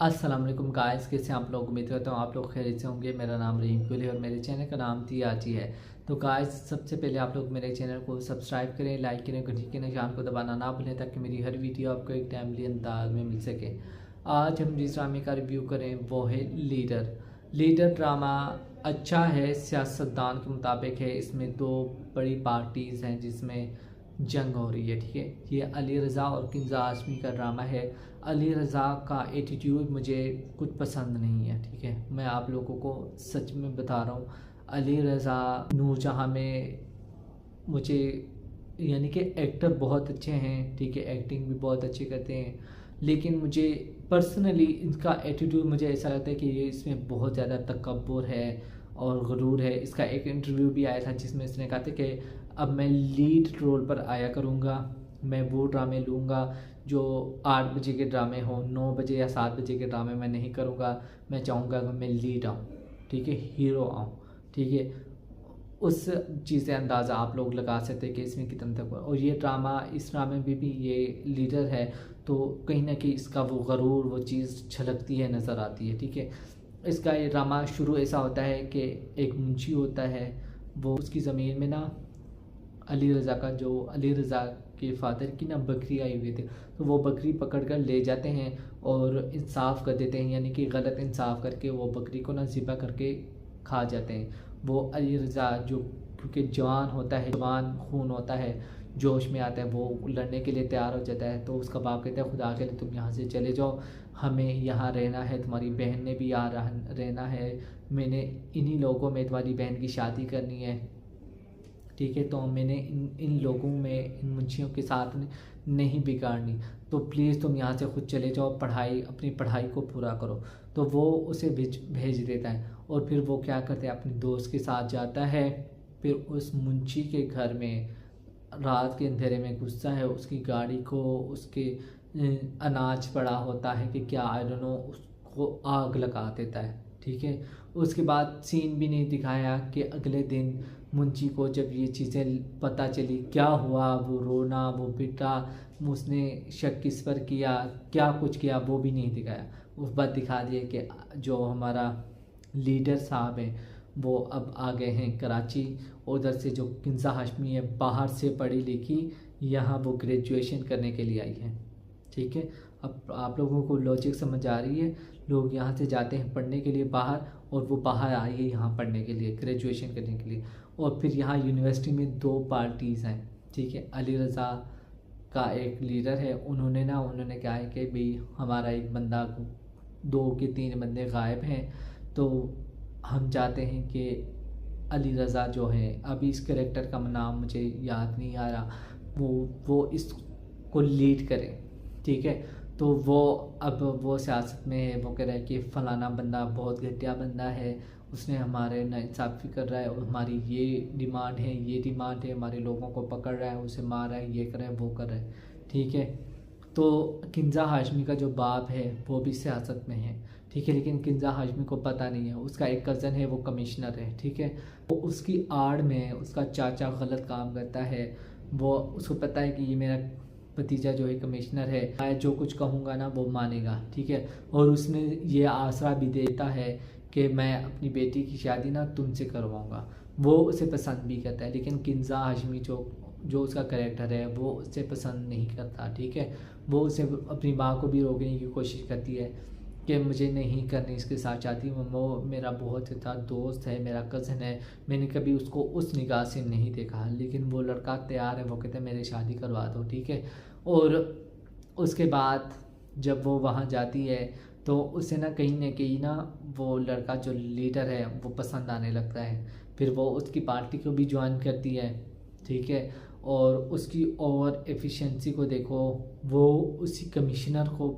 अस्सलाम वालेकुम गाइस, कैसे आप लोग? उम्मीद करता हूँ आप लोग खैरियत से होंगे। मेरा नाम रहीम कुली और मेरे चैनल का नाम तियाची है। तो गाइस, सबसे पहले आप लोग मेरे चैनल को सब्सक्राइब करें, लाइक करें, घंटी के निशान को दबाना ना भूलें ताकि मेरी हर वीडियो आपको एक टाइमली अंदाज में मिल सके। आज हम जिस ड्रामे का रिव्यू करें वो है लीडर। लीडर ड्रामा अच्छा है, सियासतदान के मुताबिक है। इसमें दो बड़ी पार्टीज़ हैं जिसमें जंग हो रही है। ठीक है, ये अली रज़ा और किंजा हाशमी का ड्रामा है। अली रज़ा का एटीट्यूड मुझे कुछ पसंद नहीं है। ठीक है, मैं आप लोगों को सच में बता रहा हूँ। अली रज़ा नूरजहाँ में मुझे यानी कि एक्टर बहुत अच्छे हैं। ठीक है, एक्टिंग भी बहुत अच्छी करते हैं, लेकिन मुझे पर्सनली इनका एटीट्यूड मुझे ऐसा लगता है कि ये इसमें बहुत ज़्यादा तकब्बुर है और गुरूर है। इसका एक इंटरव्यू भी आया था जिसमें इसने कहा था कि अब मैं लीड रोल पर आया करूँगा, मैं वो ड्रामे लूँगा जो 8 बजे के ड्रामे हो, 9 बजे या 7 बजे के ड्रामे मैं नहीं करूँगा। मैं चाहूँगा कि मैं लीड आऊँ, ठीक है, हीरो आऊँ। ठीक है, उस चीज़ से अंदाज़ा आप लोग लगा सकते हैं कि इसमें कितना तक। और ये ड्रामा, इस ड्रामे में भी ये लीडर है, तो कहीं ना कहीं इसका वो गरूर, वो चीज़ झलकती है, नज़र आती है। ठीक है, इसका ये ड्रामा शुरू ऐसा होता है कि एक मुंशी होता है, वो उसकी ज़मीन में ना अली रज़ा का, जो अली रज़ा के फादर की ना बकरी आई हुई थी, तो वो बकरी पकड़ कर ले जाते हैं और इंसाफ कर देते हैं, यानी कि गलत इंसाफ करके वो बकरी को ना ज़िबा करके खा जाते हैं। वो अली रज़ा जो, क्योंकि जवान होता है, जवान खून होता है, जोश में आता है, वो लड़ने के लिए तैयार हो जाता है। तो उसका बाप कहता है खुदा के लिए तुम यहाँ से चले जाओ, हमें यहाँ रहना है, तुम्हारी बहन ने भी यहाँ रहना है, मैंने इन्हीं लोगों में तुम्हारी बहन की शादी करनी है। ठीक है, तो मैंने इन लोगों में, इन मुंशियों के साथ नहीं बिगाड़नी, तो प्लीज़ तुम यहाँ से खुद चले जाओ, अपनी पढ़ाई को पूरा करो। तो वो उसे भेज देता है और फिर वो क्या करते हैं, अपने दोस्त के साथ जाता है। फिर उस मुंशी के घर में रात के अंधेरे में घुसता है, उसकी गाड़ी को, उसके अनाज पड़ा होता है कि क्या आई डोंट नो, उसको आग लगा देता है। ठीक है, उसके बाद सीन भी नहीं दिखाया कि अगले दिन मुंशी को जब ये चीज़ें पता चली क्या हुआ, वो रोना, वो पिटा, उसने शक किस पर किया, क्या कुछ किया, वो भी नहीं दिखाया। उस बात दिखा दिया कि जो हमारा लीडर साहब हैं वो अब आ गए हैं कराची। उधर से जो किंजा हाशमी है, बाहर से पढ़ी लिखी, यहाँ वो ग्रेजुएशन करने के लिए आई है। ठीक है, अब आप लोगों को लॉजिक समझ आ रही है। लोग यहाँ से जाते हैं पढ़ने के लिए बाहर, और वो बाहर आई है यहाँ पढ़ने के लिए, ग्रेजुएशन करने के लिए। और फिर यहाँ यूनिवर्सिटी में दो पार्टीज़ हैं। ठीक है, अली रज़ा का एक लीडर है, उन्होंने क्या है कि भाई हमारा एक बंदा, 2 के 3 बंदे गायब हैं, तो हम चाहते हैं कि अली रज़ा जो है, अभी इस कैरेक्टर का नाम मुझे याद नहीं आ रहा, वो इसको लीड करें। ठीक है, तो वो अब वो सियासत में है, वो कह रहा है कि फ़लाना बंदा बहुत घटिया बंदा है, उसने हमारे नाइंसाफ़ी कर रहा है और हमारी ये डिमांड है, हमारे लोगों को पकड़ रहा है, उसे मार रहा है, ये कर रहा है, वो कर रहा है। ठीक है, तो किंजा हाशमी का जो बाप है वो भी सियासत में है। ठीक है, लेकिन किंजा हाशमी को पता नहीं है, उसका एक कज़न है वो कमिश्नर है। ठीक है, वो उसकी आड़ में उसका चाचा गलत काम करता है, वो उसको पता है कि ये मेरा भतीजा जो है कमिश्नर है, मैं जो कुछ कहूँगा ना वो मानेगा। ठीक है, और उसने ये आसरा भी देता है कि मैं अपनी बेटी की शादी ना तुमसे करवाऊँगा। वो उसे पसंद भी करता है, लेकिन किंजा हाशमी जो उसका करेक्टर है वो उसे पसंद नहीं करता। ठीक है, वो उसे, अपनी माँ को भी रोकने की कोशिश करती है कि मुझे नहीं करनी इसके साथ शादी, वो मेरा बहुत अच्छा दोस्त है, मेरा कज़न है, मैंने कभी उसको उस निगाह से नहीं देखा। लेकिन वो लड़का तैयार है, वो कहते हैं मेरी शादी करवा दो। ठीक है, और उसके बाद जब वो वहाँ जाती है तो उसे ना कहीं ना वो लड़का जो लीडर है वो पसंद आने लगता है। फिर वो उसकी पार्टी को भी ज्वाइन करती है। ठीक है, और उसकी ओवर एफिशिएंसी को देखो, वो उसी कमिश्नर को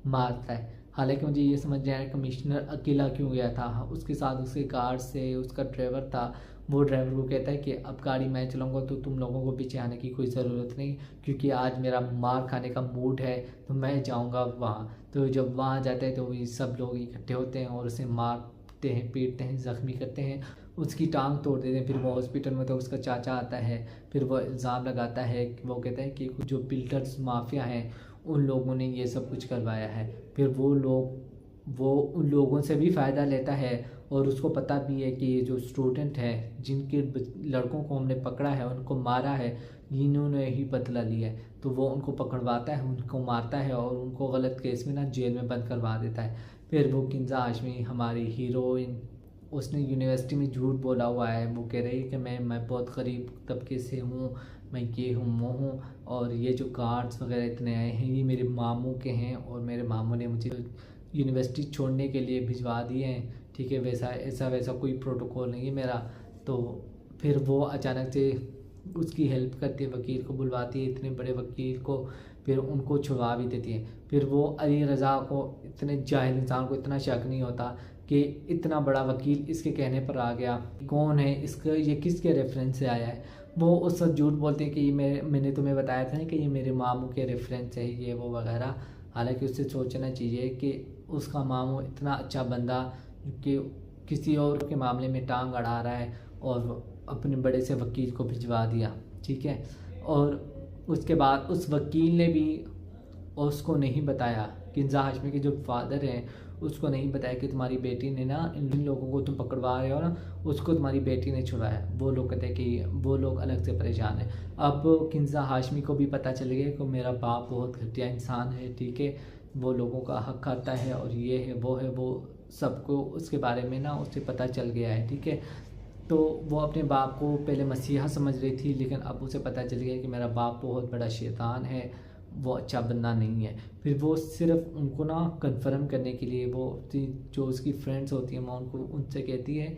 मारता है। हालांकि मुझे ये समझ नहीं आया कमिश्नर अकेला क्यों गया था, उसके साथ उसके गार्ड से उसका ड्राइवर था। वो ड्राइवर को कहता है कि अब गाड़ी मैं चलाऊंगा तो तुम लोगों को पीछे आने की कोई ज़रूरत नहीं, क्योंकि आज मेरा मार खाने का मूड है, तो मैं जाऊंगा वहाँ। तो जब वहाँ जाता है तो वही सब लोग इकट्ठे होते हैं और उसे मारते हैं, पीटते हैं, ज़ख्मी करते हैं, उसकी टांग तोड़ देते हैं। फिर वो हॉस्पिटल में, तो उसका चाचा आता है, फिर वो इल्ज़ाम लगाता है, वो कहता है कि कुछ जो बिल्डर्स माफिया हैं उन लोगों ने ये सब कुछ करवाया है। फिर वो लोग वो उन लोगों से भी फ़ायदा लेता है और उसको पता भी है कि ये जो स्टूडेंट है जिनके लड़कों को हमने पकड़ा है, उनको मारा है, इन्होंने ही बदला लिया है, तो वो उनको पकड़वाता है, उनको मारता है और उनको गलत केस में ना जेल में बंद करवा देता है। फिर वो किंजा हाशमी हमारी हीरोइन, उसने यूनिवर्सिटी में झूठ बोला हुआ है, वो कह रही है कि मैं बहुत गरीब तबके से हूँ, मैं ये हूँ वो हूँ, और ये जो कार्ड्स वगैरह इतने आए हैं ये मेरे मामू के हैं और मेरे मामू ने मुझे यूनिवर्सिटी छोड़ने के लिए भिजवा दिए हैं। ठीक है, वैसा ऐसा वैसा कोई प्रोटोकॉल नहीं है मेरा। तो फिर वो अचानक से उसकी हेल्प करती है, वकील को बुलवाती है, इतने बड़े वकील को, फिर उनको छुड़वा भी देती है। फिर वो अली रज़ा को, इतने जाहिल इंसान को इतना शक नहीं होता कि इतना बड़ा वकील इसके कहने पर आ गया, कौन है इसका, ये किसके रेफरेंस से आया है। वो उस वक्त झूठ बोलते हैं कि मैंने तुम्हें बताया था ना कि ये मेरे मामू के रेफरेंस है, ये वो वगैरह। हालांकि उससे सोचना चाहिए कि उसका मामू इतना अच्छा बंदा कि किसी और के मामले में टांग अड़ा रहा है और अपने बड़े से वकील को भिजवा दिया। ठीक है, और उसके बाद उस वकील ने भी उसको नहीं बताया, किंजा हाशमी के जो फादर हैं उसको नहीं बताया कि तुम्हारी बेटी ने ना, इन लोगों को तुम पकड़वा रहे हो ना, उसको तुम्हारी बेटी ने छुड़ाया। वो लोग कहते हैं कि वो लोग अलग से परेशान हैं। अब किंजा हाशमी को भी पता चल गया कि मेरा बाप बहुत घटिया इंसान है। ठीक है, वो लोगों का हक खाता है और ये है, वो सबको उसके बारे में ना उसे पता चल गया है। ठीक है, तो वो अपने बाप को पहले मसीहा समझ रही थी, लेकिन अब उसे पता चल गया कि मेरा बाप बहुत बड़ा शैतान है, वो अच्छा बंदा नहीं है। फिर वो सिर्फ उनको ना कन्फर्म करने के लिए वो जो उसकी फ्रेंड्स होती हैं वो उनको उनसे कहती है,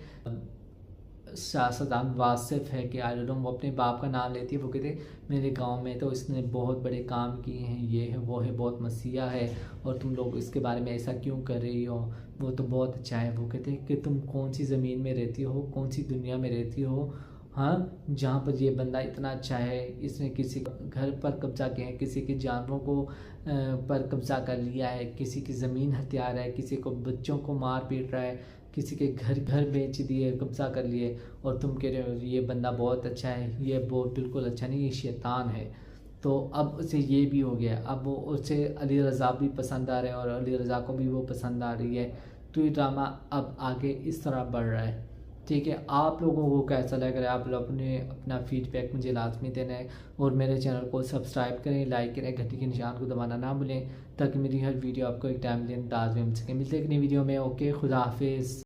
सियासतदान वासिफ है कि आई डोंट नो, वो अपने बाप का नाम लेती है। वो कहते मेरे गांव में तो इसने बहुत बड़े काम किए हैं, ये है वो है, बहुत मसीहा है, और तुम लोग इसके बारे में ऐसा क्यों कर रही हो, वो तो बहुत अच्छा है। वो कहते हैं कि तुम कौन सी ज़मीन में रहती हो, कौन सी दुनिया में रहती हो, हाँ, जहाँ पर ये बंदा इतना अच्छा है, इसने किसी घर पर कब्जा किया है, किसी के जानवरों को पर कब्जा कर लिया है, किसी की ज़मीन हत्या रहा है, किसी को बच्चों को मार पीट रहा है, किसी के घर घर बेच दिए, कब्जा कर लिए, और तुम कह रहे हो ये बंदा बहुत अच्छा है, ये बहुत बिल्कुल अच्छा नहीं, ये शैतान है। तो अब उसे ये भी हो गया, अब वो उसे अली रज़ा भी पसंद आ रहे हैं और अली रज़ा को भी वो पसंद आ रही है। तो ये ड्रामा अब आगे इस तरह बढ़ रहा है। ठीक है, आप लोगों को कैसा लग रहा है, आप लोग अपना फीडबैक मुझे लाजमी देना है, और मेरे चैनल को सब्सक्राइब करें, लाइक करें, घंटी के निशान को दबाना ना भूलें, ताकि मेरी हर वीडियो आपको एक टाइमली अंदाज में मिल सके। मिलते हैं एक नई वीडियो में। ओके, खुदा हाफिज़।